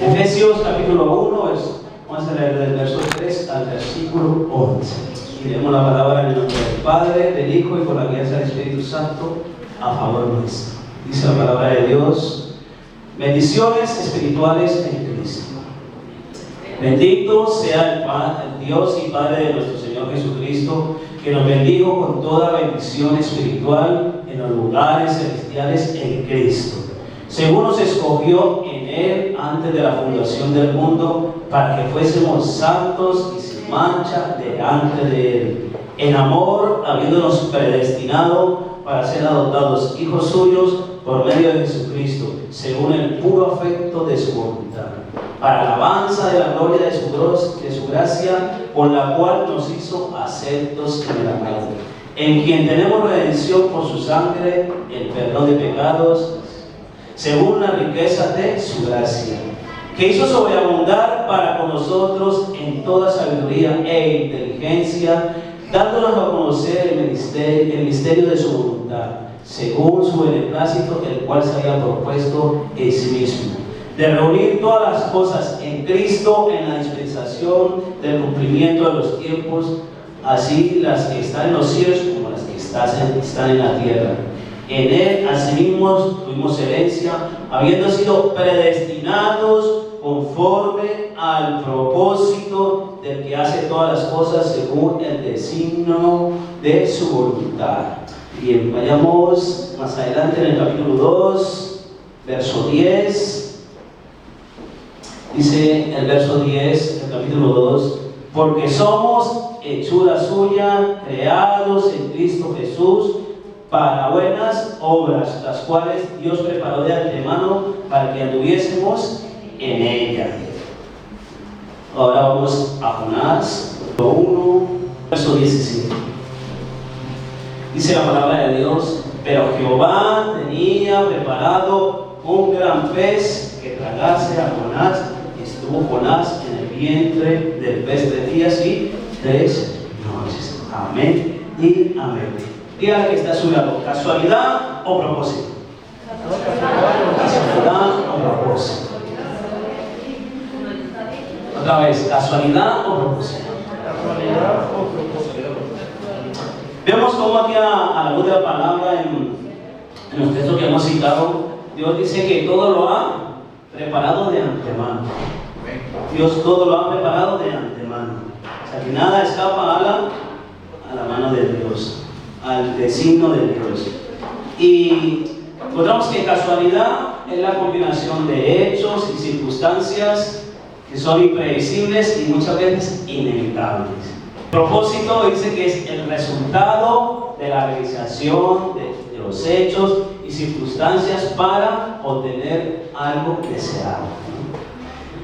Efesios capítulo 1, vamos a leer del verso 3 al versículo 11. Y leemos la palabra en el nombre del Padre, del Hijo y por la guía del Espíritu Santo a favor nuestro. Dice la palabra de Dios: bendiciones espirituales en Cristo. Bendito sea el Dios y Padre de nuestro Señor Jesucristo, que nos bendijo con toda bendición espiritual en los lugares celestiales en Cristo, según nos escogió en Él antes de la fundación del mundo, para que fuésemos santos y sin mancha delante de Él, en amor, habiéndonos predestinado para ser adoptados hijos suyos por medio de Jesucristo, según el puro afecto de su voluntad, para alabanza de la gloria de su gracia, por la cual nos hizo aceptos en el amor, en quien tenemos redención por su sangre, el perdón de pecados, según la riqueza de su gracia, que hizo sobreabundar para con nosotros en toda sabiduría e inteligencia, dándonos a conocer el misterio de su voluntad, según su beneplácito, el cual se había propuesto en sí mismo, de reunir todas las cosas en Cristo en la dispensación del cumplimiento de los tiempos, así las que están en los cielos como las que están en la tierra. En Él asimismo tuvimos herencia, habiendo sido predestinados conforme al propósito del que hace todas las cosas según el designio de su voluntad. Bien, vayamos más adelante en el capítulo 2, verso 10. Dice el verso 10 del capítulo 2: porque somos hechura suya, creados en Cristo Jesús, para buenas obras, las cuales Dios preparó de antemano para que anduviésemos en ella. Ahora vamos a Jonás 1, verso 17. Dice la palabra de Dios: pero Jehová tenía preparado un gran pez que tragase a Jonás, y estuvo Jonás en el vientre del pez 3 días y 3 noches. Amén y amén. Dígale que está a su lado: ¿casualidad o propósito? Casualidad o propósito. Otra vez, ¿casualidad o propósito? Casualidad o propósito. Vemos cómo aquí a la luz de la palabra en los textos que hemos citado, Dios dice que todo lo ha preparado de antemano. Dios todo lo ha preparado de antemano. O sea que nada escapa a la mano de Dios, al designio de Dios. Y encontramos que casualidad es la combinación de hechos y circunstancias que son impredecibles y muchas veces inevitables. Propósito dice que es el resultado de la realización de los hechos y circunstancias para obtener algo deseado.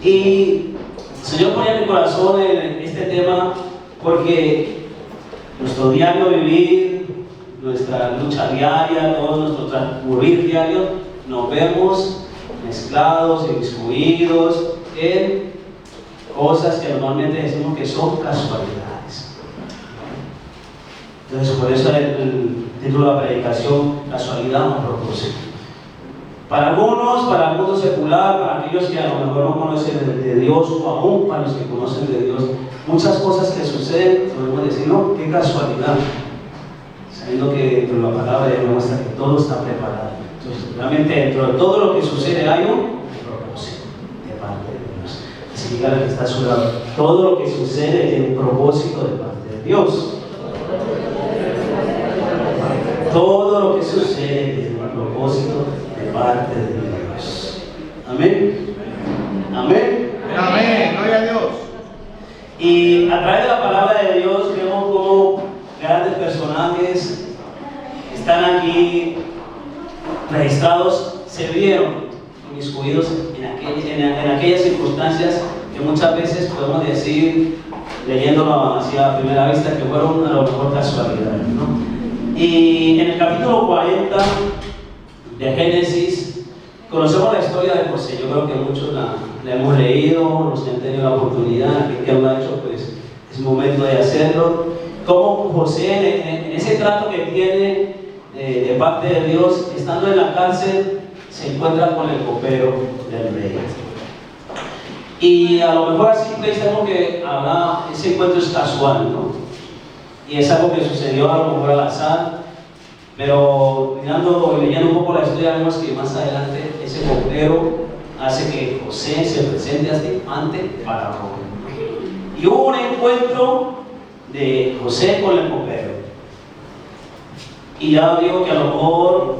Y el Señor pone en mi corazón este tema porque nuestro diario vivir, nuestra lucha diaria, todo nuestro transcurrir diario, nos vemos mezclados, inmiscuidos en cosas que normalmente decimos que son casualidades. Entonces, por eso el título de la predicación: casualidad o propósito. Para el mundo secular, para aquellos que a lo mejor no conocen de Dios, o aún para los que conocen de Dios, muchas cosas que suceden, podemos decir: no, qué casualidad, sabiendo que dentro de la palabra ya muestra que todo está preparado. Entonces, realmente dentro de todo lo que sucede hay un propósito de parte de Dios. Así que dígale que está a su lado: todo lo que sucede tiene un propósito de parte de Dios. Todo lo que sucede tiene un propósito de parte de Dios. Amén. Amén. Amén. Gloria a Dios. Y a través de la palabra de Dios vemos cómo grandes personajes que están aquí registrados se vieron inmiscuidos en aquellas circunstancias que muchas veces podemos decir, leyéndolo así a primera vista, que fueron a lo mejor casualidades, ¿no? Y en el capítulo 40 de Génesis conocemos la historia de José. Yo creo que muchos la hemos leído, los que han tenido la oportunidad, que lo ha hecho, pues es momento de hacerlo. Como José, en ese trato que tiene de parte de Dios, estando en la cárcel, se encuentra con el copero del rey. Y a lo mejor así pensamos que habrá, ese encuentro es casual, ¿no? Y es algo que sucedió a lo mejor al azar, pero mirando y leyendo un poco la historia vemos que más adelante ese copero hace que José se presente ante Faraón. Y hubo un encuentro de José con el copero. Y ya digo que a lo mejor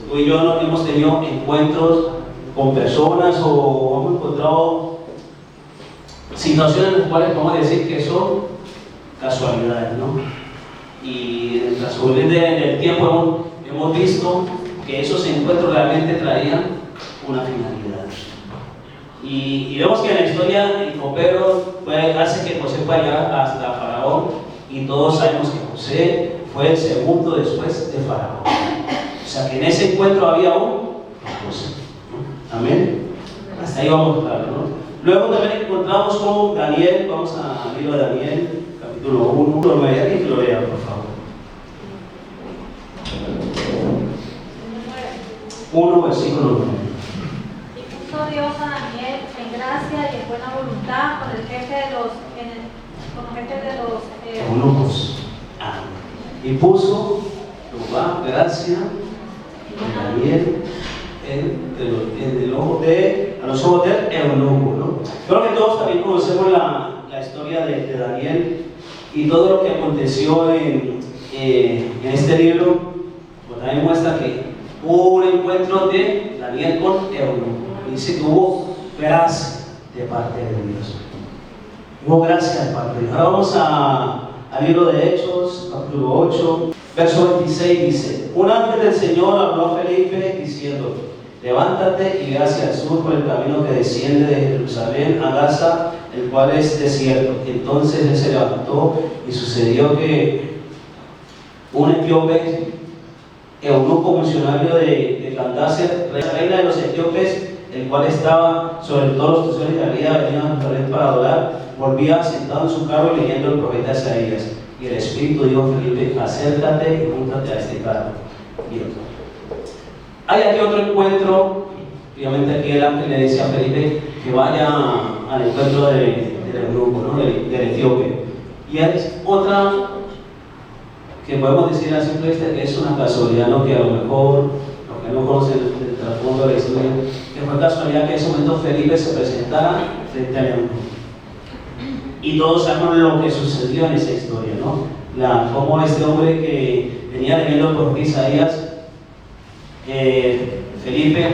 tú y yo no hemos tenido encuentros con personas o hemos encontrado situaciones en las cuales podemos decir que son casualidades, ¿no? Y en el transcurrir del tiempo hemos visto que esos encuentros realmente traían una finalidad. Y vemos que en la historia el copero hace que José pueda llegar hasta Faraón, y todos sabemos que José fue el segundo después de Faraón. O sea que en ese encuentro había un propósito, ¿no? Amén. Hasta ahí vamos claro, ¿no? Luego también encontramos con Daniel. Vamos al libro de Daniel, capítulo 1. Lo lea, alguien que lo lea, por favor. 1, versículo 9. Y puso Dios a Daniel en gracia y en buena voluntad con el jefe de los eunucos. Y puso Jehová gracia en Daniel a los ojos del eunuco, ¿no? Creo que todos también conocemos la historia de Daniel y todo lo que aconteció en este libro. Pues también muestra que hubo un encuentro de Daniel con eunuco. Dice que hubo gracia de parte de Dios. Hubo gracia de parte de Dios. Ahora vamos al libro de Hechos, capítulo 8, verso 26. Dice: un ángel del Señor habló a Felipe diciendo: levántate y ve hacia el sur por el camino que desciende de Jerusalén a Gaza, el cual es desierto. Entonces él se levantó, y sucedió que un etíope, eunuco funcionario de Candace, reina de los etíopes, el cual estaba sobre todos los tesoros que había venido a Jerusalén para adorar, volvía sentado en su carro leyendo el profeta Isaías. Y el Espíritu dijo a Felipe: acércate y júntate a este carro. Hay aquí otro encuentro. Obviamente aquí el ángel le dice a Felipe que vaya al encuentro del eunuco, ¿no? del etíope. Y es otra que podemos decir a simple vista que es una casualidad, ¿no? Que a lo mejor los que no conocen el trasfondo de la historia, que fue casualidad que en ese momento Felipe se presentara frente al eunuco. Y todos sabemos lo que sucedió en esa historia, ¿no? Cómo este hombre que venía leyendo el profeta Isaías, Felipe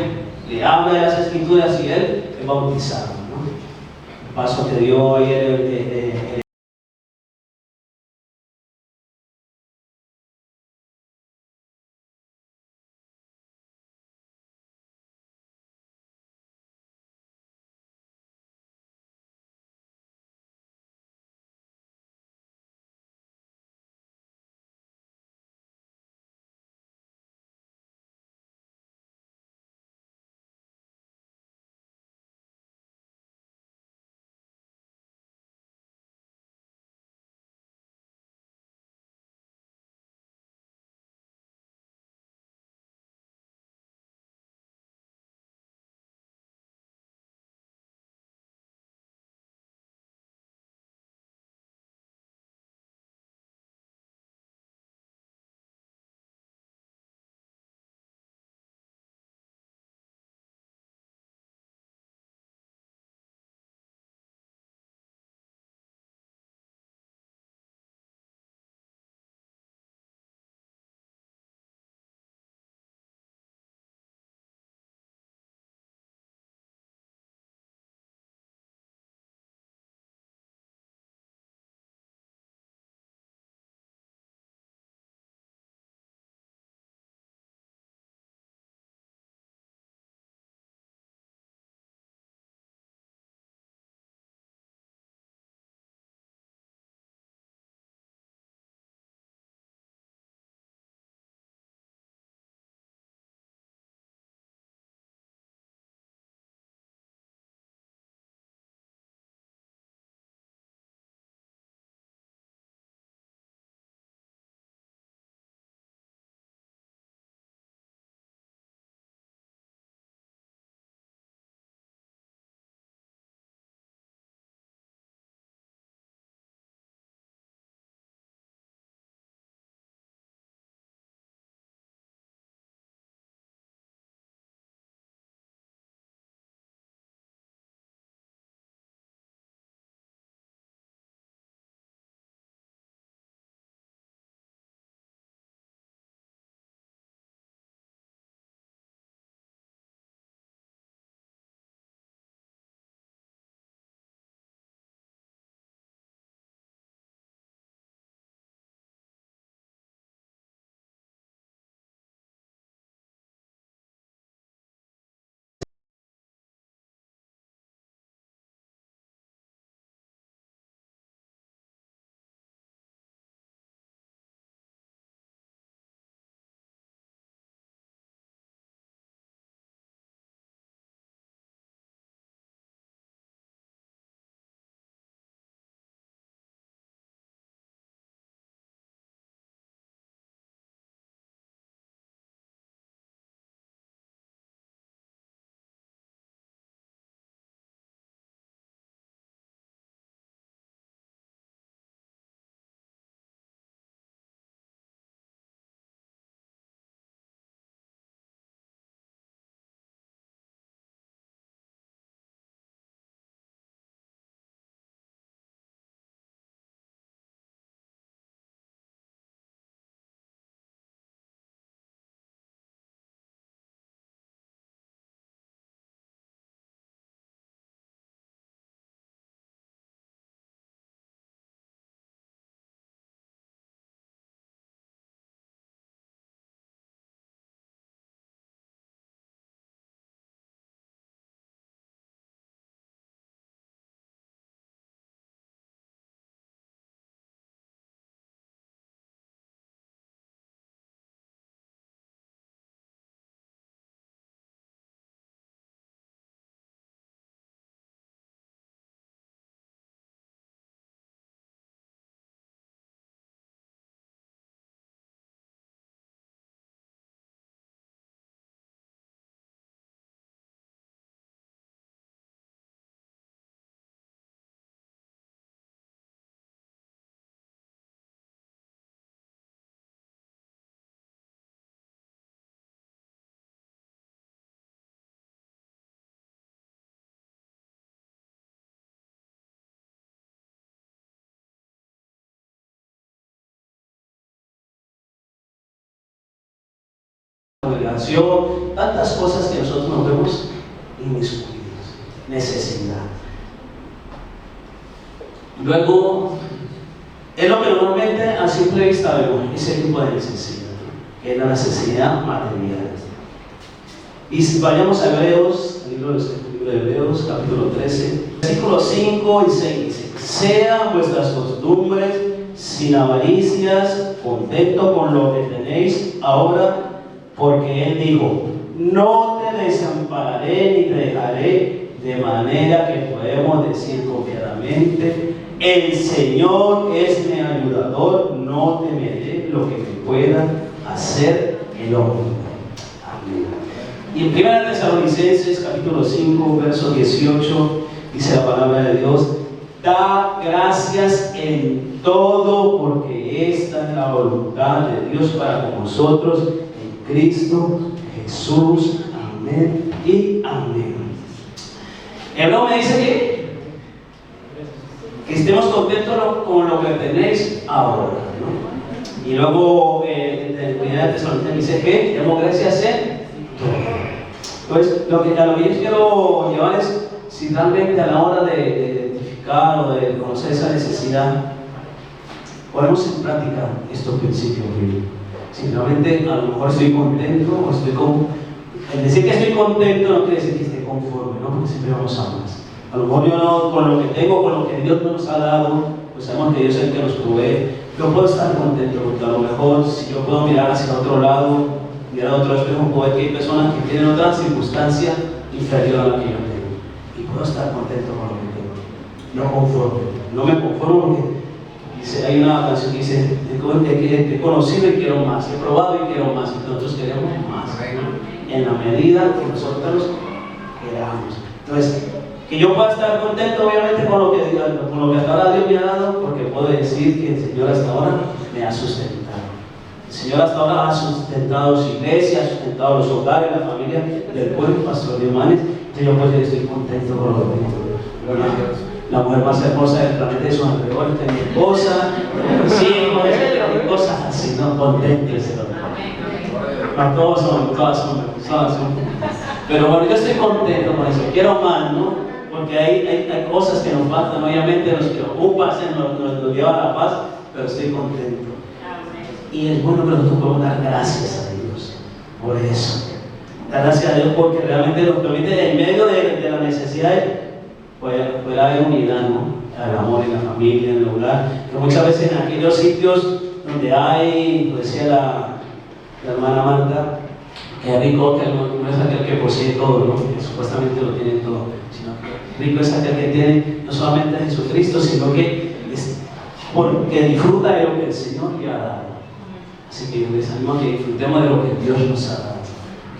le habla de las escrituras y él es bautizado, ¿no? El paso que dio hoy el congregación, tantas cosas que nosotros nos vemos inmiscuidos. Necesidad. Luego, es lo que normalmente a simple vista vemos, ese tipo de necesidad, que es la necesidad material. Y si vayamos a Hebreos, el libro de Hebreos, capítulo 13, versículos 5 y 6 dice: sean vuestras costumbres sin avaricias, contento con lo que tenéis ahora, porque Él dijo: no te desampararé ni te dejaré, de manera que podemos decir confiadamente: el Señor es mi ayudador, no temeré lo que me pueda hacer el hombre. Amén. Y en 1 Tesalonicenses capítulo 5, verso 18, dice la palabra de Dios: da gracias en todo, porque esta es la voluntad de Dios para con nosotros en Cristo Jesús. Amén y amén. Hebreo me dice que estemos contentos con lo que tenéis ahora, ¿no? Y luego en 1 Tesalonicenses dice que demos gracias en todo. Entonces, a lo que yo quiero llevar es, si realmente a la hora de identificar o de conocer esa necesidad, ponemos en práctica estos principios bíblicos. Si realmente a lo mejor estoy contento o estoy el decir que estoy contento no quiere decir que esté conforme, ¿no? Porque siempre vamos a más. A lo mejor yo no, con lo que tengo, con lo que Dios nos ha dado, pues sabemos que Dios es el que nos provee. Yo puedo estar contento porque a lo mejor si yo puedo mirar hacia otro lado, mirar a otro espejo, puedo ver que hay personas que tienen otra circunstancia inferior a la que yo tengo. Y puedo estar contento con lo que tengo. No conforme. No me conformo porque hay una canción que dice: he conocido y quiero más, he probado y quiero más. Y nosotros queremos más. En la medida que nosotros queramos. Entonces, que yo pueda estar contento obviamente con lo que hasta ahora Dios me ha dado, porque puedo decir que el Señor hasta ahora me ha sustentado. El Señor hasta ahora ha sustentado su iglesia, ha sustentado los hogares, la familia del pueblo, pastor de Humanes. Entonces yo pues estoy contento con lo que tengo. La mujer más hermosa del planeta es su alrededor, es mi esposa, mis hijos, cosas así, ¿no? Contento ese hombre. No, todos son. Pero bueno, yo estoy contento con eso, quiero más, ¿no? Porque hay cosas que nos faltan, obviamente nos preocupan, nos lleva a la paz, pero estoy contento. Y es bueno que nosotros podemos dar gracias a Dios por eso. Dar gracias a Dios porque realmente nos permite, en medio de las necesidades, puede haber unidad, ¿no? El amor en la familia, en el hogar. Que muchas veces en aquellos sitios donde hay, pues decía la hermana Marta, que rico que no es aquel que posee todo, ¿no? Que supuestamente lo tiene todo, sino que rico es aquel que tiene no solamente a Jesucristo, sino que es porque disfruta de lo que el Señor le ha dado. Así que les animo a que disfrutemos de lo que Dios nos ha dado.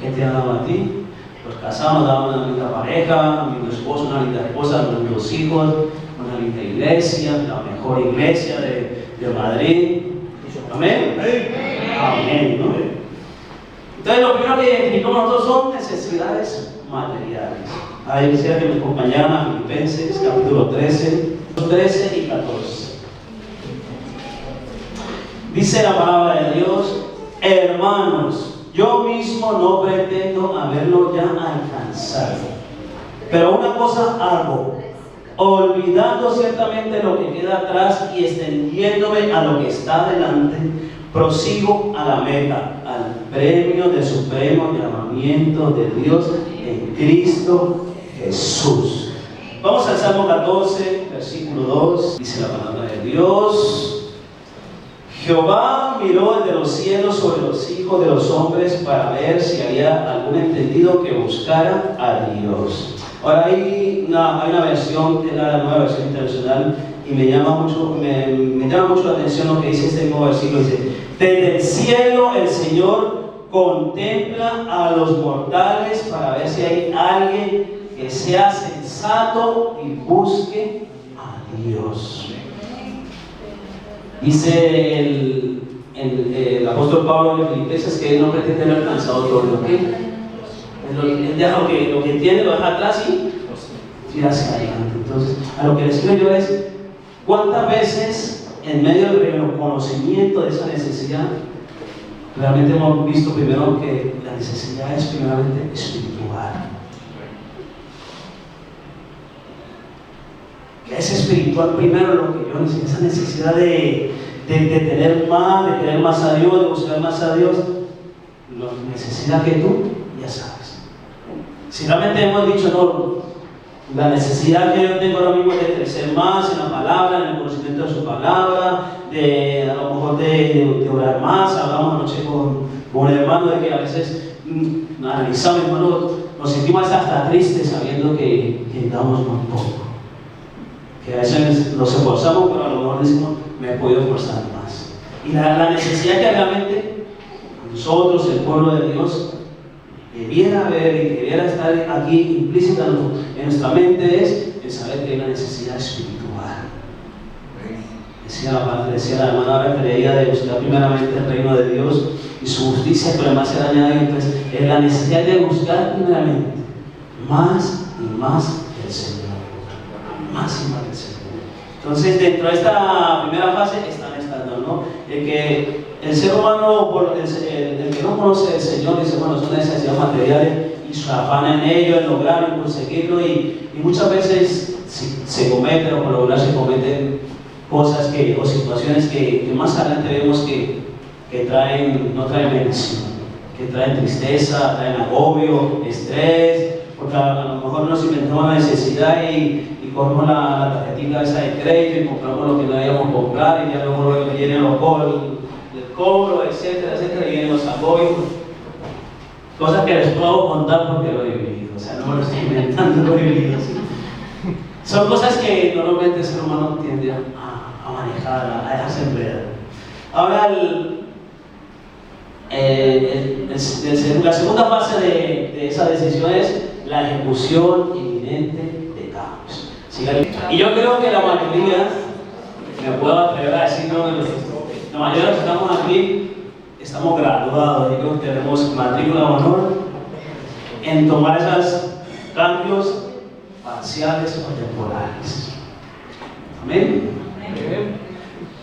¿Qué te ha dado a ti? Los casados nos dan una linda pareja, un lindo esposo, una linda esposa, unos lindos hijos, una linda iglesia, la mejor iglesia de Madrid. Amén. Amén, ¿no? Entonces lo primero que identificamos nosotros son necesidades materiales. Ahí quisiera que me acompañaran a Filipenses capítulo 13 y 14. Dice la palabra de Dios: hermanos, yo mismo no pretendo haberlo ya alcanzado, pero una cosa hago, olvidando ciertamente lo que queda atrás y extendiéndome a lo que está delante, prosigo a la meta, al premio del supremo llamamiento de Dios en Cristo Jesús. Vamos al Salmo 14, versículo 2. Dice la palabra de Dios: Jehová miró desde los cielos sobre los hijos de los hombres para ver si había algún entendido que buscara a Dios. Ahora hay una versión que es la nueva versión internacional y me llama mucho la atención lo que dice este mismo versículo. Dice: desde el cielo el Señor contempla a los mortales para ver si hay alguien que sea sensato y busque a Dios. Dice el apóstol Pablo en Filipenses que él no pretende haber alcanzado todo lo que él deja lo que tiene, lo deja atrás y hacia adelante. Entonces, a lo que les quiero yo es: ¿cuántas veces en medio del reconocimiento de esa necesidad realmente hemos visto primero que la necesidad es primeramente espiritual. Que es espiritual primero lo que yo necesito, esa necesidad de tener más a Dios, de buscar más a Dios, la necesidad que tú ya sabes. Si realmente hemos dicho, no, la necesidad que yo tengo ahora mismo es de crecer más en la palabra, en el conocimiento de su palabra, a lo mejor de orar más. Hablamos anoche con un hermano de que a veces analizamos, hermano, nos sentimos hasta tristes sabiendo que damos muy poco. Que a veces nos esforzamos, pero a lo mejor decimos, me he podido esforzar más. Y la necesidad que realmente nosotros, el pueblo de Dios, debiera ver y debiera estar aquí implícita en nuestra mente es el saber que hay una necesidad espiritual. Decía la hermana ahora que leía de buscar primeramente el reino de Dios y su justicia, pero además se le añade entonces la necesidad de buscar primeramente más y más el Señor. Más y más el Señor. Entonces, dentro de esta primera fase están estando, ¿no? El que el ser humano, el que no conoce al Señor, dice, bueno, son necesidades materiales y se afana en ello, en lograrlo, en conseguirlo, y muchas veces se cometen, o por lo general se cometen cosas o situaciones que más adelante vemos que no traen bendición, que traen tristeza, traen agobio, estrés, porque a lo mejor nos inventamos la necesidad y cogemos la tarjetita esa de crédito y compramos lo que no debíamos comprar, y ya luego vienen los cobro, etcétera, etcétera, y vienen los apoyos. Cosas que les puedo contar porque lo he vivido, o sea, no me lo estoy inventando, lo he vivido. Son cosas que normalmente el ser humano tiende a manejar, a dejarse enredar. Ahora, la segunda fase de esa decisión es la ejecución inminente de cambios. Y yo creo que la mayoría, me puedo atrever a decir, no, la mayoría de los que estamos aquí estamos graduados, digo, tenemos matrícula de honor en tomar esos cambios parciales o temporales. Amén.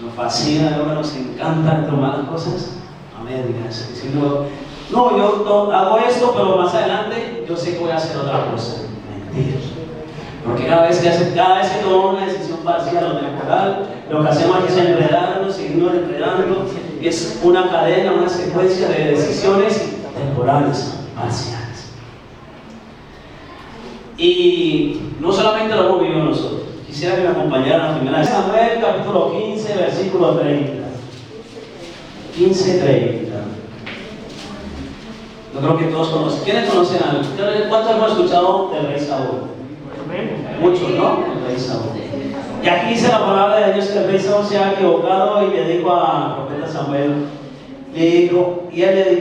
Nos fascina, nos encanta tomar las cosas a medias, diciendo, no, yo hago esto, pero más adelante yo sé que voy a hacer otra cosa. Mentira. Porque cada vez que tomamos una decisión parcial o temporal, lo que hacemos es enredarnos, seguirnos enredando. Es una cadena, una secuencia de decisiones temporales, parciales. Y no solamente lo hemos vivido nosotros. Quisiera que me acompañaran a la primera de Samuel, capítulo 15, versículo 30. 15:30. Yo creo que todos conocen. ¿Quiénes conocen algo? ¿Cuántos hemos escuchado del rey Saúl? Muchos, ¿no? El rey Saúl. Y aquí dice la palabra de Dios que el rey Saúl se ha equivocado y le dijo al profeta Samuel, y él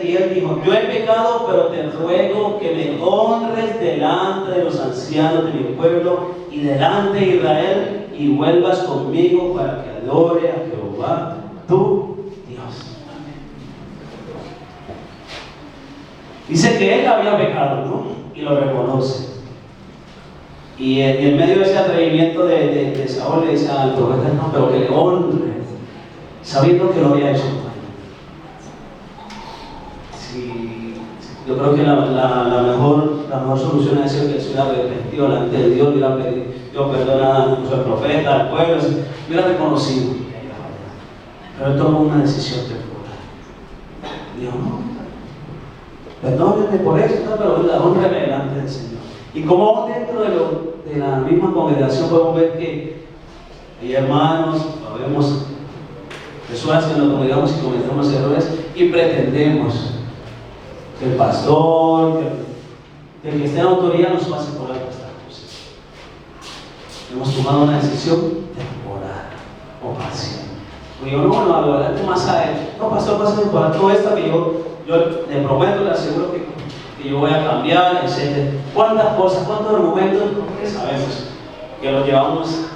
dijo, yo he pecado, pero te ruego que me honres delante de los ancianos de mi pueblo y delante de Israel y vuelvas conmigo para que adore a Jehová, tu Dios. Dice que él había pecado, ¿no? Y lo reconoce. Y en medio de ese atrevimiento de Saúl le dice al profeta, no, pero que le honre, sabiendo que lo había hecho. Sí, yo creo que la mejor solución es decir que él se hubiera arrepentido delante de Dios, hubiera pedido perdón al profeta, al pueblo, hubiera reconocido. Pero él tomó una decisión temporal. Dijo, no, perdónenme por esto, pero honreme delante del Señor. Y como dentro de la misma congregación podemos ver que hay hermanos, vemos personas que nos congregamos y cometemos errores y pretendemos que el pastor, que el que esté en autoridad nos pase por alto estas cosas. Hemos tomado una decisión temporal o parcial. Digo, no, adelante más a él. No, pastor, pásame por alto esta que yo le prometo, le aseguro que yo voy a cambiar, etc. ¿Cuántas cosas, cuántos argumentos? Porque sabemos que los llevamos,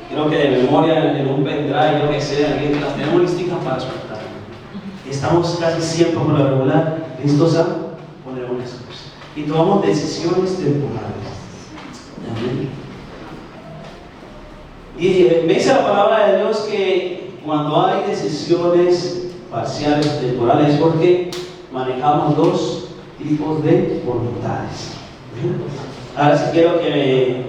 creo que de memoria en un pendrive, yo que sé, que las tenemos listas para soltar. Estamos casi siempre por lo regular listos a poner unas cosas. Y tomamos decisiones temporales. Amén. Y me dice la palabra de Dios que cuando hay decisiones parciales, temporales, porque manejamos dos tipos de voluntades. Ahora sí quiero que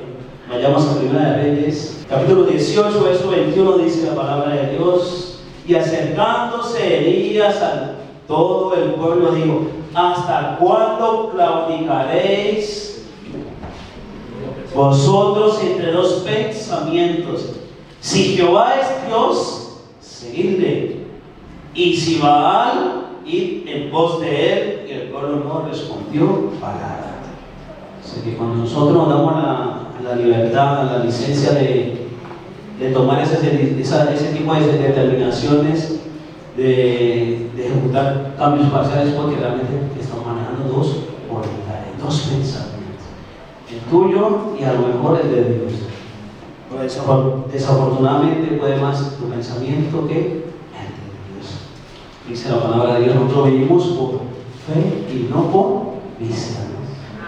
vayamos a Primera de Reyes, capítulo 18, verso 21, dice la palabra de Dios: y acercándose Elías a todo el pueblo dijo: ¿hasta cuándo claudicaréis vosotros entre dos pensamientos? Si Jehová es Dios, seguidle, y si Baal, id en pos de él. Y el pueblo no respondió palabra. Así que cuando nosotros nos damos la libertad, la licencia de tomar ese tipo de determinaciones, de ejecutar cambios parciales, porque realmente estamos manejando dos voluntades, dos pensamientos, el tuyo y a lo mejor el de Dios. Desafortunadamente puede más tu pensamiento que el de Dios. Dice la palabra de Dios: nosotros vivimos por fe y no por vista.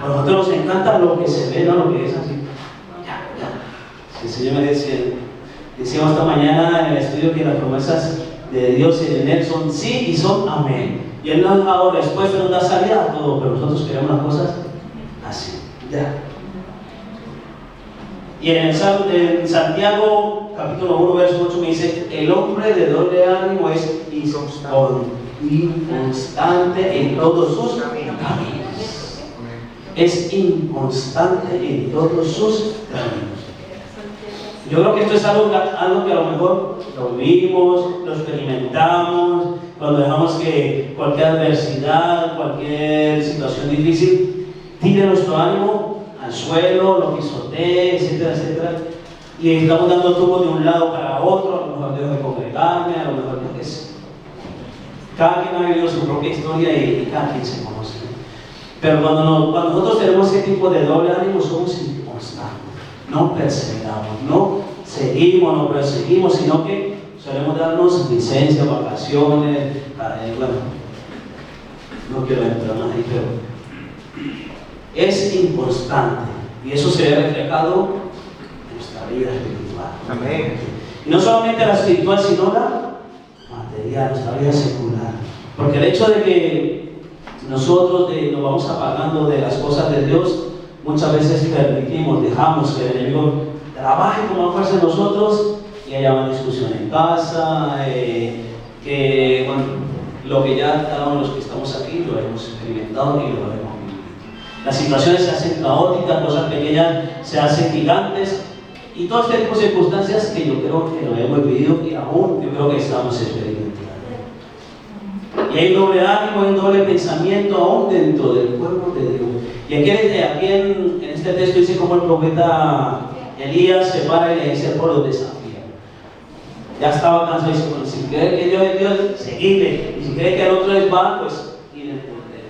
A nosotros nos encanta lo que se ve, no lo que es así. El Señor me decíamos esta mañana en el estudio que las promesas de Dios y de Él son sí y son amén. Y Él nos ha dado respuesta, nos da salida a todo, pero nosotros queremos las cosas así. Ya. Y en Santiago, capítulo 1, verso 8, me dice: el hombre de doble ánimo es inconstante en todos sus caminos. Es inconstante en todos sus caminos. Yo creo que esto es algo que a lo mejor lo vivimos, lo experimentamos, cuando dejamos que cualquier adversidad, cualquier situación difícil tire nuestro ánimo al suelo, lo pisotee, etcétera, etcétera. Y estamos dando tumbos de un lado para otro. A lo mejor dejo de congregarme, a lo mejor no es. Cada quien ha vivido su propia historia y cada quien se conoce. Pero cuando nosotros tenemos ese tipo de doble ánimo, somos inconstantes, no perseveramos, no seguimos, no perseguimos, sino que solemos darnos licencias, vacaciones, bueno, no quiero entrar más ahí, pero es inconstante, y eso se ve reflejado en nuestra vida espiritual. Amén. Y no solamente la espiritual, sino la material, nuestra vida secular. Porque el hecho de que nosotros nos vamos apagando de las cosas de Dios, muchas veces permitimos, dejamos que el enemigo trabaje con más fuerza en nosotros y haya una discusión en casa, que bueno, lo que ya cada uno de los que estamos aquí lo hemos experimentado y lo hemos vivido. Las situaciones se hacen caóticas, cosas pequeñas se hacen gigantes, y todo este tipo de circunstancias que yo creo que lo hemos vivido y aún yo creo que estamos experimentando. Y hay doble ánimo, hay doble pensamiento aún dentro del pueblo de Dios. Y aquí en este texto dice cómo el profeta Elías se para y le dice al pueblo: desafía. Ya estaba cansado y dice: bueno, si cree que Dios es Dios, seguidle. Y si cree que el otro es Baal, pues ir en pos de él.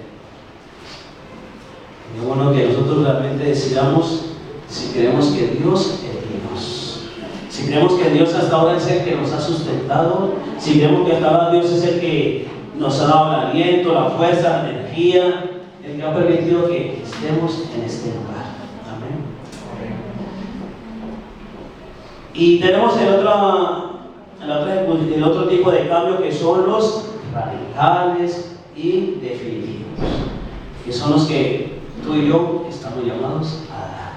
Y es bueno que nosotros realmente decidamos si creemos que Dios es Dios. Si creemos que Dios hasta ahora es el que nos ha sustentado. Si creemos que hasta ahora Dios es el que nos ha dado el aliento, la fuerza, la energía, el que ha permitido que estemos en este lugar. Amén. Y tenemos el otro tipo de cambio, que son los radicales y definitivos, que son los que tú y yo estamos llamados a dar.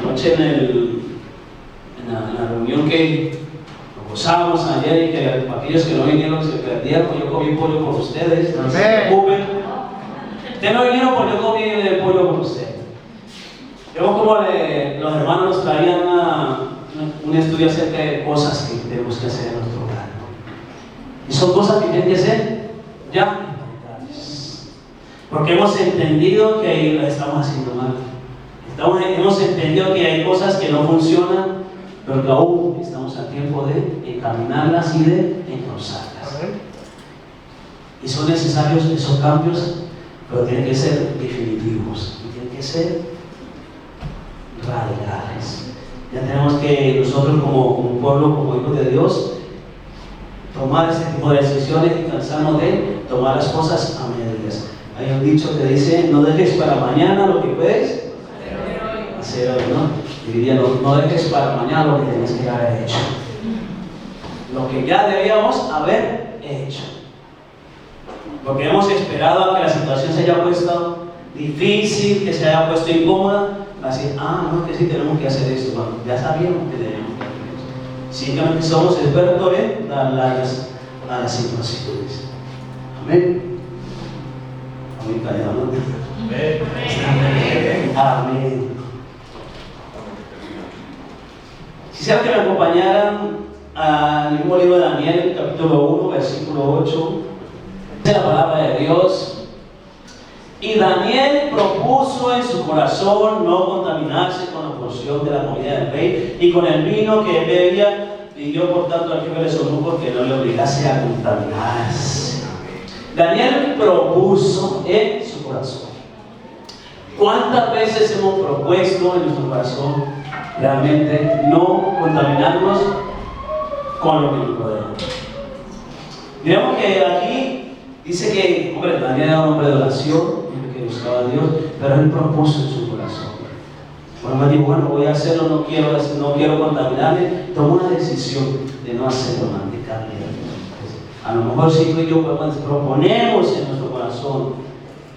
Anoche en la reunión que gozábamos ayer, y que para aquellos que no vinieron se perdieron, pues yo comí pollo con ustedes, no se preocupen. Ustedes no vinieron porque yo comí el pollo con ustedes. Vemos como los hermanos nos traían un estudio acerca de cosas que tenemos que hacer en nuestro hogar. Y son cosas que tienen que ser ya, porque hemos entendido que las estamos haciendo mal. Hemos entendido que hay cosas que no funcionan, pero que aún estamos a tiempo de encaminarlas y de encauzarlas. Y son necesarios esos cambios, pero tienen que ser definitivos y tienen que ser radicales. Ya tenemos que nosotros como pueblo, como hijos de Dios, tomar este tipo de decisiones y cansarnos de tomar las cosas a medias. Hay un dicho que dice: no dejes para mañana lo que puedes hacer hoy, ¿no? Y diría: no dejes para mañana lo que tienes que haber hecho, lo que ya debíamos haber hecho. porque hemos esperado a que la situación se haya puesto difícil, que se haya puesto incómoda, así, no, que sí tenemos que hacer esto. Bueno, ya sabíamos que tenemos que hacer esto. Simplemente somos expertos en dar largas a las situaciones. Amén. Amén, callado. Amén. Quisiera que me acompañaran al mismo libro de Daniel, capítulo 1, versículo 8. Dice la palabra de Dios. Y Daniel propuso en su corazón no contaminarse con la porción de la comida del rey y con el vino que él bebía, pidió por tanto al jefe de su eunucos que no le obligase a contaminarse. Daniel propuso en su corazón. ¿Cuántas veces hemos propuesto en nuestro corazón realmente no contaminarnos con lo que nos rodea? Miremos que aquí dice que, hombre, Daniel era un hombre de oración, que buscaba a Dios, pero él propuso en su corazón. Bueno, me dijo, bueno, voy a hacerlo, no quiero contaminarme. Tomó una decisión de no hacerlo, mantecarle a Dios. A lo mejor si tú y yo proponemos en nuestro corazón,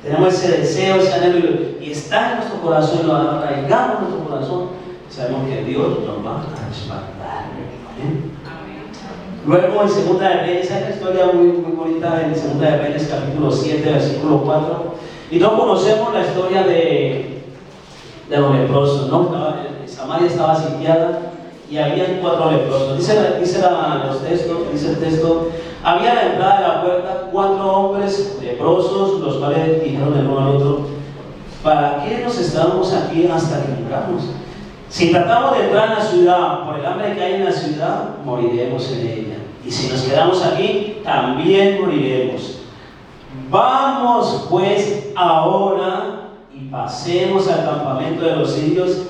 tenemos ese deseo, ese anhelo, y está en nuestro corazón, y lo arraigamos en nuestro corazón, sabemos que Dios nos va a respaldar. ¿Amén? Luego en Segunda de Reyes, hay una historia muy bonita en Segunda de Reyes, capítulo 7, versículo 4. Y todos conocemos la historia de los leprosos, ¿no? Samaria estaba sitiada y había 4 leprosos. Dice el texto, había a la entrada de la puerta 4 hombres leprosos, los cuales dijeron el uno al otro, ¿para qué nos estamos aquí hasta que muramos? Si tratamos de entrar en la ciudad por el hambre que hay en la ciudad, moriremos en ella. Y si nos quedamos aquí, también moriremos. Vamos pues ahora y pasemos al campamento de los sirios,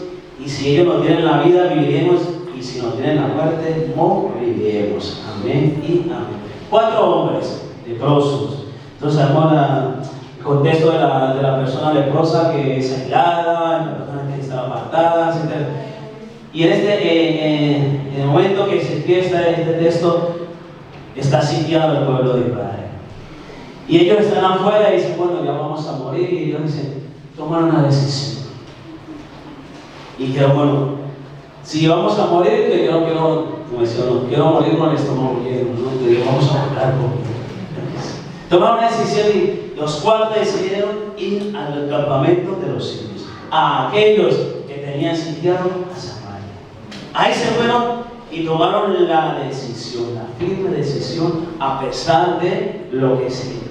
y si ellos nos tienen la vida, viviremos, y si nos tienen la muerte, moriremos. Amén y amén. 4 hombres leprosos. Entonces, el contexto de la persona leprosa que es aislada, la persona que está apartada, etc. Y en el momento que se fiesta este texto, está sitiado el pueblo de Israel. Y ellos están afuera y dicen, bueno, ya vamos a morir. Y ellos dicen, toman una decisión. Y dijeron, bueno, si vamos a morir, que yo no quiero morir con el estómago lleno, ¿no? Que vamos a morir con. Tomaron una decisión y los 4 decidieron ir al campamento de los sirios, a aquellos que tenían sitiado a Samaria. Ahí se fueron y tomaron la decisión, la firme decisión, a pesar de lo que se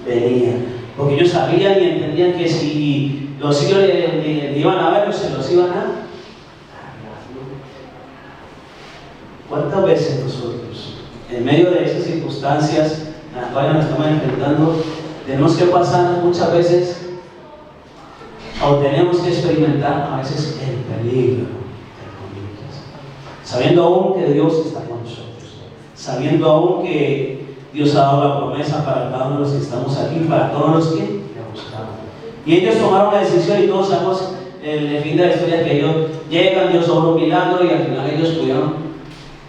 venía. Porque ellos sabían y entendían que si los sirios le iban a ver, se los iban a. ¿Cuántas veces nosotros, en medio de esas circunstancias en las cuales nos estamos enfrentando, tenemos que pasar muchas veces, o tenemos que experimentar a veces el peligro, sabiendo aún que Dios está con nosotros, sabiendo aún que Dios ha dado la promesa para cada uno de los que estamos aquí, para todos los que le buscamos? Y ellos tomaron la decisión, y todos sabemos el fin de la historia, que ellos llegan, Dios obra un milagro, y al final ellos pudieron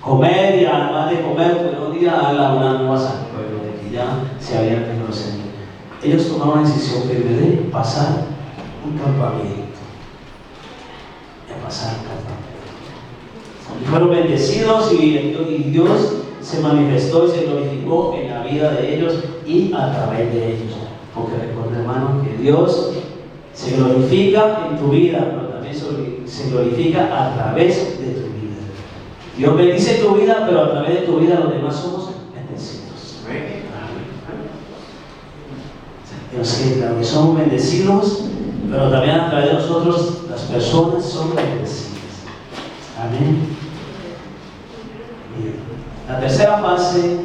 comer, y además de comer, pudieron ir a dar una nueva al pueblo, de que ya se habían reconocido. Ellos tomaron la decisión firme de pasar un campamento, y fueron bendecidos, y Dios se manifestó y se glorificó en la vida de ellos y a través de ellos. Porque recuerda, hermano, que Dios se glorifica en tu vida, pero también se glorifica a través de tu vida. Dios bendice tu vida, pero a través de tu vida los demás somos bendecidos. Que somos bendecidos, pero también a través de nosotros las personas son bendecidas. Amén. Bien. La tercera fase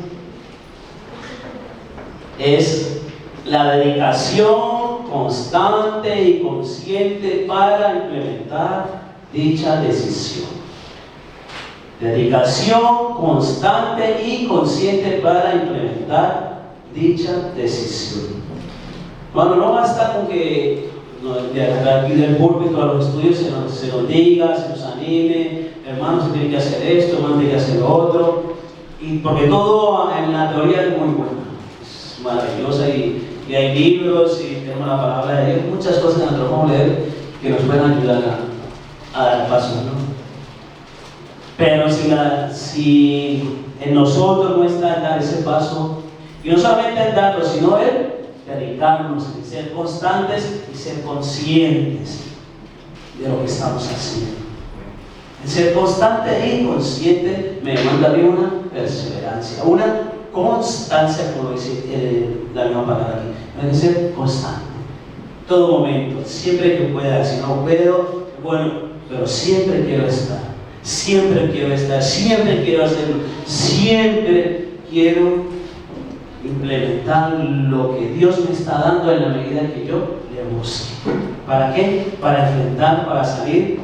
es la dedicación constante y consciente para implementar dicha decisión. Dedicación constante y consciente para implementar dicha decisión. Bueno, no basta con que de aquí del púlpito a los estudios se nos diga, se nos anime, hermanos, se tiene que hacer esto, hermanos, tiene que hacer lo otro, y porque todo en la teoría es muy bueno, es maravillosa y hay libros y tenemos la palabra de Dios, muchas cosas que nosotros vamos a leer que nos pueden ayudar a dar paso, ¿no? Pero si en nosotros no está el dar ese paso, y no solamente el darlo, sino el dedicarnos, el ser constantes y ser conscientes de lo que estamos haciendo. El ser constante y consciente me demanda a mí una perseverancia, una constancia, como dice la misma palabra aquí. Hay que ser constante, todo momento, siempre que pueda. Si no puedo, bueno, pero siempre quiero estar, siempre quiero estar, siempre quiero hacerlo, siempre quiero implementar lo que Dios me está dando en la medida que yo le busque. ¿Para qué? Para enfrentar, para salir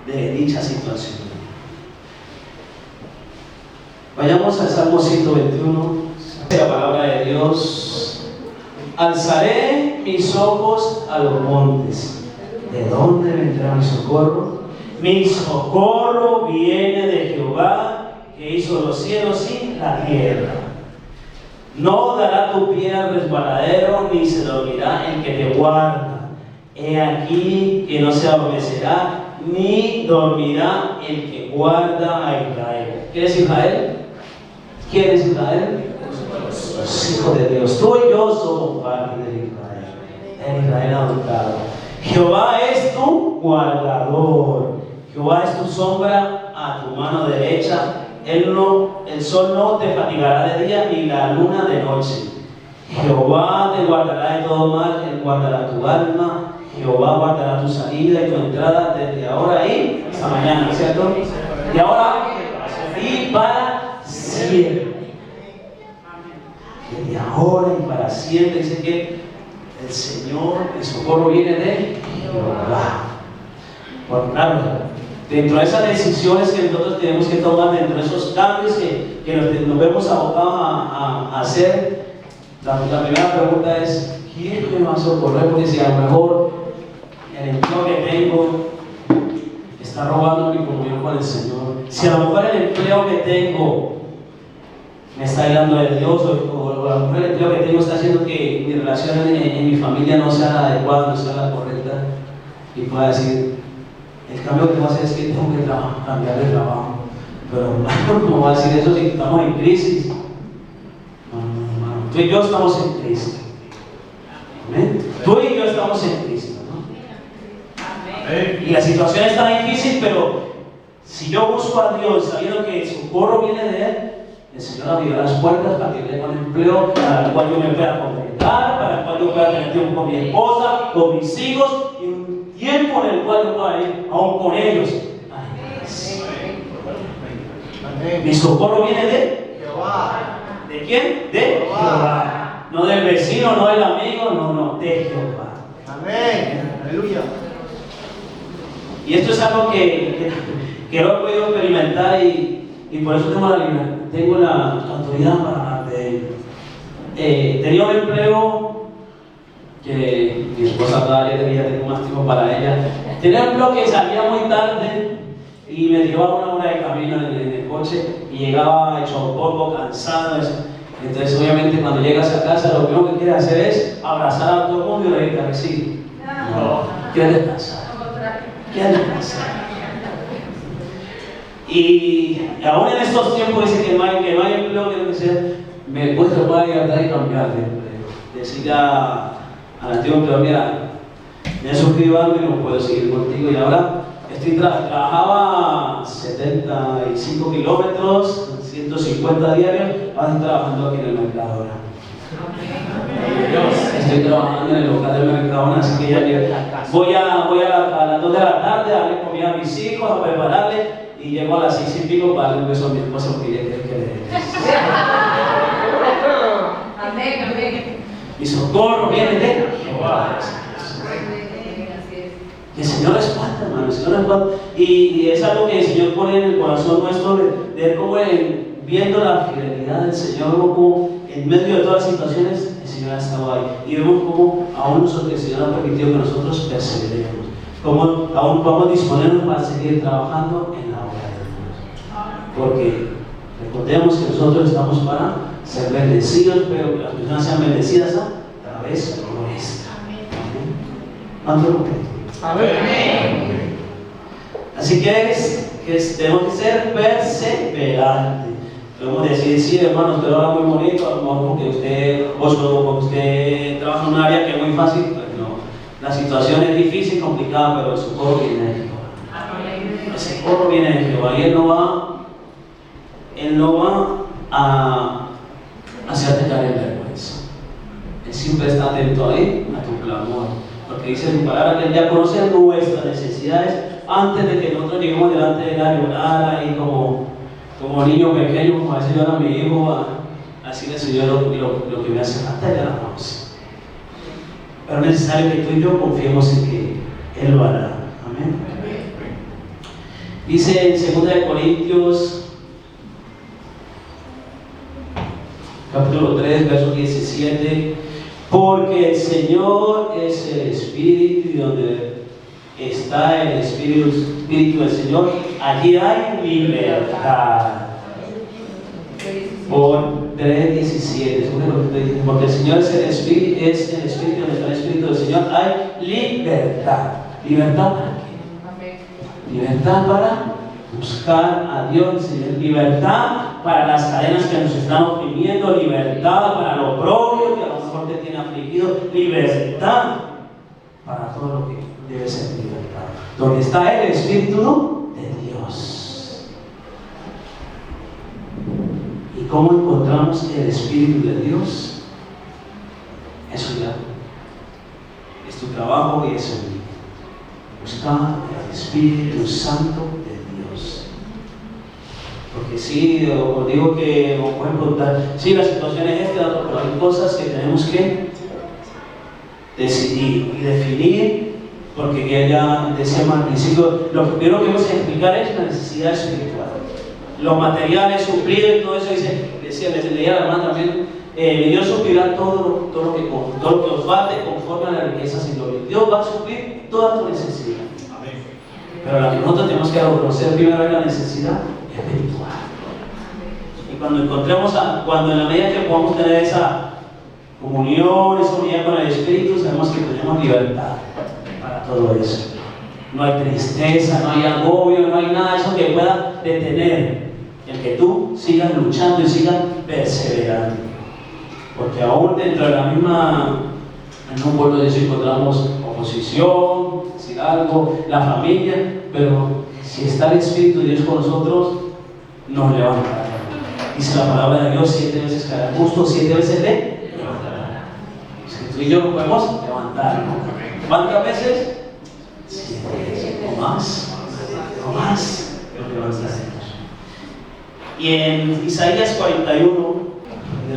de dicha situación. Vayamos al Salmo 121, la palabra de Dios. Alzaré mis ojos a los montes. ¿De dónde vendrá mi socorro? Mi socorro viene de Jehová, que hizo los cielos y la tierra. No dará tu pie al resbaladero, ni se dormirá el que te guarda. He aquí que no se adormecerá, ni dormirá el que guarda a Israel. ¿Quién es Israel? ¿Quién es Israel? Los hijos de Dios. Tú y yo somos parte de Israel, el Israel adoptado. Jehová es tu guardador. Jehová es tu sombra a tu mano derecha. El sol no te fatigará de día, ni la luna de noche. Jehová te guardará de todo mal, Él guardará tu alma. Jehová guardará tu salida y tu entrada desde ahora y hasta mañana, ¿cierto? De ahora y para siempre. Desde ahora y para siempre. Dice que el Señor, el socorro viene de Jehová. Por claro, dentro de esas decisiones que nosotros tenemos que tomar, dentro de esos cambios que nos vemos abocados a hacer, la primera pregunta es: ¿quién me va a socorrer? Porque si a lo mejor el empleo que tengo está robando mi comunión con el Señor, si a lo mejor el empleo que tengo me está ayudando de Dios, o a lo mejor el empleo que tengo está haciendo que mi relación en mi familia no sea la adecuada, no sea la correcta, y pueda decir: el cambio que tengo que hacer es que tengo que cambiar de trabajo. Pero ¿cómo va a decir eso si estamos en crisis? No. Tú y yo estamos en Cristo. ¿Amén? Tú y yo estamos en Cristo, ¿no? Y la situación está difícil, pero si yo busco a Dios sabiendo que el socorro viene de Él, el Señor abrirá las puertas para que tenga un empleo para el cual yo me pueda congregar, para el cual yo pueda tener tiempo con mi esposa, con mis hijos, y un tiempo en el cual yo pueda ir aún con ellos. Mi socorro viene de Jehová. ¿De quién? De Jehová. No del vecino, no del amigo, no, de Jehová. Amén. Aleluya. Y esto es algo que lo he podido experimentar y por eso tengo la autoridad para hablar de ello. Tenía un empleo que mi esposa todavía tengo más tiempo para ella. Tenía un empleo que salía muy tarde y me llevaba una hora de camino en el coche y llegaba hecho polvo, cansado. Entonces, obviamente, cuando llegas a casa, lo primero que quieres hacer es abrazar a todo el mundo y decirle que sí. No, quieres descansar. Quieres descansar. Y aún en estos tiempos dice que no hay empleo, que lo que sea, me cuesta para ir atrás y cambiar de empleo. Decir al antiguo empleador: mira, me he surgido algo y no puedo seguir contigo. Y ahora trabajaba 75 kilómetros, 150 diarios, ahora estoy trabajando aquí en el Mercadona. Estoy trabajando en el local del Mercadona, así que ya voy a las 2 de la tarde a darle comida a mis hijos, a prepararle. Y llego a las 6 y pico para darle un beso a mi esposa porque ella quiere que le dé. Amén. Mi socorro viene de Jehová. Que el Señor respalda, hermano, el Señor respalda. Y es algo que el Señor pone en el corazón nuestro de ver cómo viendo la fidelidad del Señor, como en medio de todas las situaciones el Señor ha estado ahí. Y vemos cómo aún el Señor ha permitido que nosotros perseveremos. Cómo aún podemos disponernos para seguir trabajando en la obra de Dios. Porque recordemos que nosotros estamos para ser bendecidos, pero que las personas sean bendecidas a través nuestra. ¿Cuánto lo creen? Amén. Así que tenemos que ser perseverantes. Podemos decir, sí, hermanos, pero ahora muy bonito, a lo mejor porque usted trabaja en un área que es muy fácil, pues no. La situación es difícil, complicada, pero el socorro viene de Jehová. El socorro viene de Jehová y Él no va a hacerte caer en vergüenza. Él siempre está atento ahí a tu clamor, porque dice en su palabra que Él ya conoce nuestras necesidades antes de que nosotros lleguemos delante de Él a llorar ahí como niño pequeño, como a veces llora mi hijo, así le Señor lo que me hace falta, ya la conoce. Pero es necesario que tú y yo confiemos en que Él lo hará. Amén. Dice en 2 Corintios capítulo 3, verso 17, porque el Señor es el Espíritu y donde está el Espíritu del Señor, allí hay libertad. Por 3:17, porque el Señor es el Espíritu, donde está el Espíritu del Señor, hay libertad. ¿Libertad para qué? Libertad para buscar a Dios, libertad para las cadenas que nos están oprimiendo, libertad para lo propio que a lo mejor te tiene afligido, libertad para todo lo que debe ser libertad. Donde está el Espíritu de Dios. ¿Y cómo encontramos el Espíritu de Dios? Eso ya es tu trabajo y es el mío. Buscar el Espíritu Santo de Dios. Porque sí, os digo que nos pueden preguntar, sí, la situación es esta, pero hay cosas que tenemos que decidir y definir, porque ya decíamos al principio, lo primero que vamos a explicar es la necesidad espiritual. Los materiales, suplir, todo eso, les leía a la hermana también, Dios suplirá todo lo que os falte conforme a las riquezas y gloria. Dios va a suplir toda tu necesidad. Amén. Pero la que nosotros tenemos que reconocer primero es la necesidad espiritual. Y cuando en la medida que podamos tener esa comunión, esa unidad con el Espíritu, sabemos que tenemos libertad para todo eso. No hay tristeza, no hay agobio, no hay nada de eso que pueda detener el que tú sigas luchando y sigas perseverando. Porque aún dentro de la misma, en un pueblo de eso encontramos oposición, decir algo, la familia, pero si está el Espíritu de Dios con nosotros, nos levantará. Dice la palabra de Dios, 7 veces caerá justo, 7 veces le levantará. Es que tú y yo nos podemos levantar, ¿no? ¿Cuántas veces? 7 veces, o más, o más, lo levantaremos. Y en Isaías 41,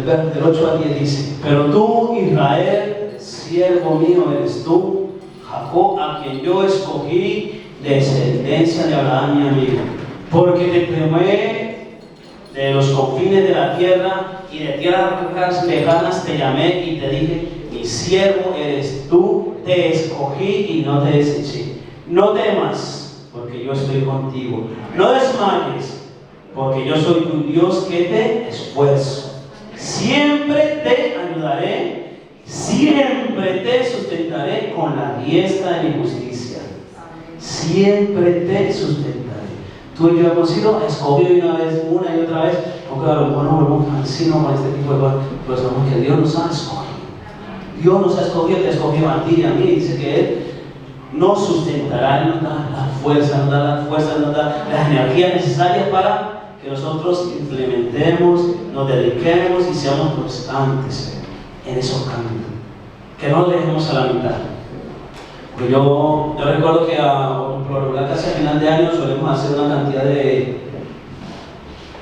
del 8 al 10 dice, pero tú, Israel, siervo mío eres tú, Jacob, a quien yo escogí, descendencia de Abraham mi amigo, porque te tomé de los confines de la tierra y de tierras lejanas te llamé y te dije, mi siervo eres tú, te escogí y no te deseché. No temas, porque yo estoy contigo. No desmayes, porque yo soy tu Dios que te esfuerzo. Siempre te ayudaré, siempre te sustentaré con la diestra de mi justicia. Siempre te sustentaré. Tú y yo hemos sido escogidos una y otra vez, porque a lo mejor nos volvemos cansinos con este tipo de cosas, pero sabemos que Dios nos ha escogido. Dios nos ha escogido, te escogió a ti y a mí. Dice que Él nos sustentará, Él nos da la fuerza, nos da las energías necesarias para que nosotros implementemos, nos dediquemos y seamos constantes en esos caminos. Que no dejemos a la mitad. Porque yo recuerdo que por lo menos casi a final de año solemos hacer una cantidad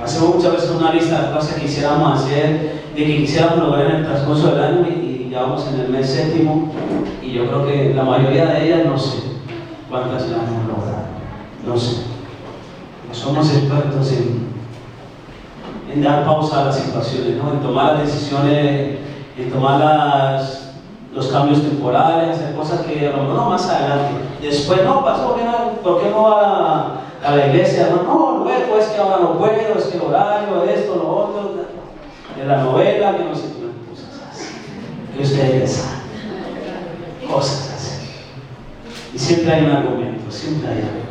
hacemos muchas veces una lista de cosas que quisiéramos hacer, de que quisiéramos lograr en el transcurso del año y ya vamos en el mes séptimo y yo creo que la mayoría de ellas no sé cuántas ya hemos logrado, no sé. Somos expertos en dar pausa a las situaciones, ¿no? En tomar las decisiones, en tomar los cambios temporales, hacer cosas que a lo mejor no más adelante. Después, no, pasó, ¿por qué no va a la iglesia? No, luego es que ahora no puedo, es que el horario, esto, lo otro. de la novela, yo no sé qué cosas así. Que ustedes saben. Cosas así. Y siempre hay un argumento, siempre hay algo.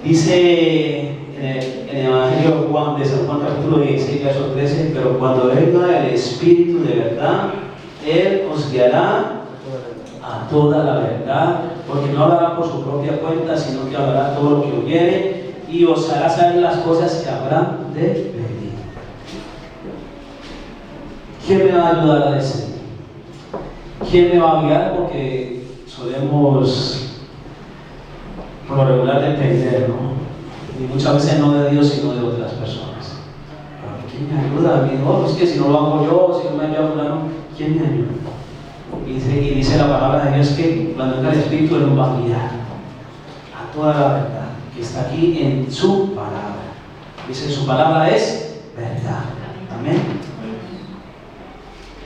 Dice en el Evangelio de Juan, de San Juan capítulo 16, verso 13, pero cuando venga el Espíritu de verdad, Él os guiará a toda la verdad, porque no hablará por su propia cuenta, sino que hablará todo lo que oyere y os hará saber las cosas que habrán de venir. ¿Quién me va a ayudar a decidir? ¿Quién me va a guiar? Porque solemos, por lo regular, depender, ¿no? Y muchas veces no de Dios, sino de otras personas. ¿Quién me ayuda? A mí, no, es que si no lo hago yo, si no me ayuda fulano, ¿quién me ayuda? Y dice la palabra de Dios que cuando venga el Espíritu, Él nos va a guiar a toda la verdad que está aquí en su palabra. Dice, su palabra es verdad. Amén.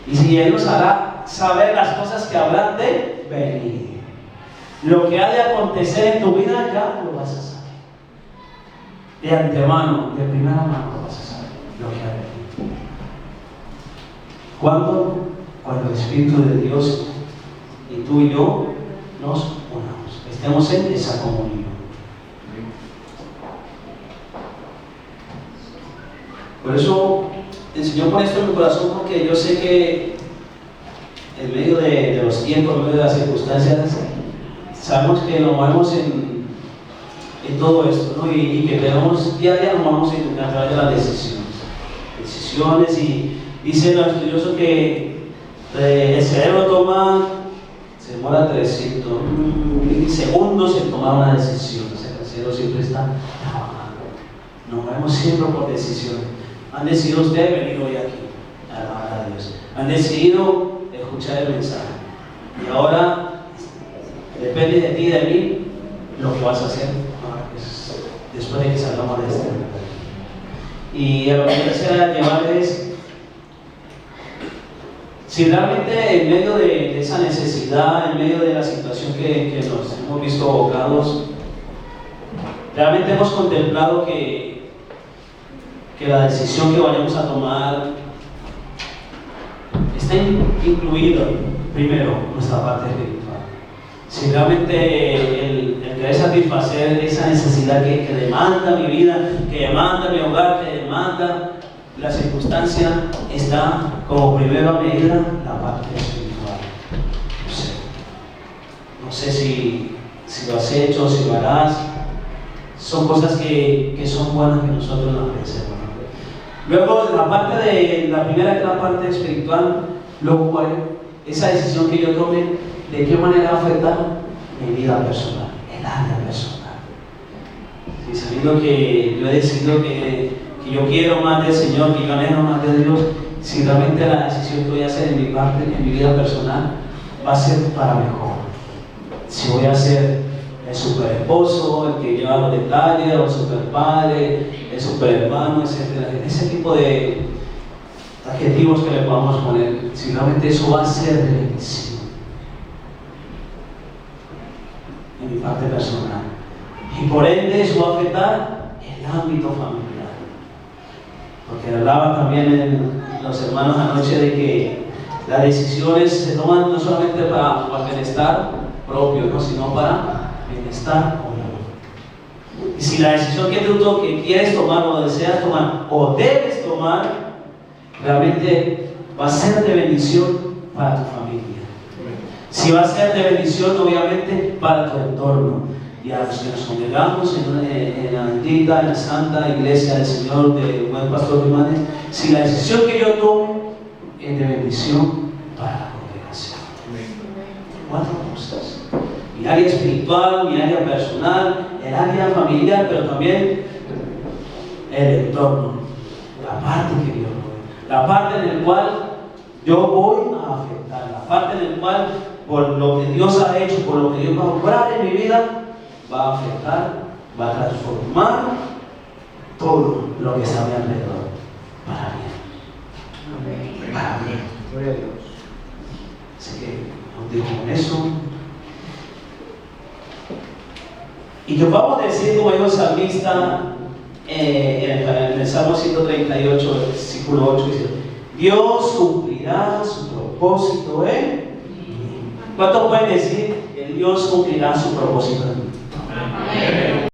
Y si Él nos hará saber las cosas que habrán de venir, lo que ha de acontecer en tu vida, ya lo vas a saber. De antemano, de primera mano lo vas a saber lo que ha de venir. ¿Cuándo? Cuando el Espíritu de Dios y tú y yo nos unamos, estemos en esa comunión. Por eso el Señor pone esto en mi corazón, porque yo sé que en medio de los tiempos, en medio de las circunstancias, sabemos que nos movemos en todo esto, ¿no? Y que tenemos día a día nos movemos a través de las decisiones. Y dice el estudioso que el cerebro se demora 300 segundos en tomar una decisión. O sea, el cerebro siempre está trabajando. Nos movemos siempre por decisiones. Han decidido ustedes venir hoy aquí a alabar a Dios. Han decidido escuchar el mensaje. Y ahora depende de ti y de mí lo que vas a hacer después de que salgamos de este lugar. Y a lo que yo quisiera llevarles, si realmente en medio de esa necesidad, en medio de la situación que nos hemos visto abocados, realmente hemos contemplado que la decisión que vayamos a tomar está incluida primero nuestra parte espiritual. Si realmente el querer satisfacer esa necesidad que demanda mi vida, que demanda mi hogar, que demanda la circunstancia, está como primero a medida la parte espiritual. No sé si lo has hecho, si lo harás. Son cosas que son buenas que nosotros las pensemos. Luego, la primera que es la parte espiritual, luego cuál esa decisión que yo tome, de qué manera va a afectar mi vida personal, el área personal. Y sabiendo que yo he decidido que yo quiero más del Señor, que yo anhelo más de Dios, si realmente la decisión que voy a hacer en mi parte, en mi vida personal, va a ser para mejor. Si voy a ser el super esposo, el que lleva los detalles, o el super padre, el super hermano, etc. Ese tipo de adjetivos que le podamos poner, si realmente eso va a ser de bendición en mi parte personal. Y por ende eso va a afectar el ámbito familiar. Porque hablaba también los hermanos anoche de que las decisiones se toman no solamente para el bienestar propio, ¿no? Sino para bienestar común. Y si la decisión que quieres tomar o deseas tomar o debes tomar, realmente va a ser de bendición para tu familia. Si va a ser de bendición, obviamente, para tu entorno. Y a los que nos congregamos en la bendita, en la santa iglesia del Señor, del buen pastor Jiménez, si la decisión que yo tome es de bendición para la congregación. 4 cosas: mi área espiritual, mi área personal, el área familiar, pero también el entorno, la parte que Dios me da, la parte en la cual yo voy a afectar, la parte en la cual, por lo que Dios ha hecho, por lo que Dios va a obrar en mi vida, va a afectar, va a transformar todo lo que está a mi alrededor para bien. Para bien. Gloria a Dios. Así que os digo con eso. Y que vamos a decir, como dijo el salmista, en el Salmo 138, versículo 8, dice: Dios cumplirá su propósito en mí. ¿Cuántos pueden decir que Dios cumplirá su propósito en mí? Amén.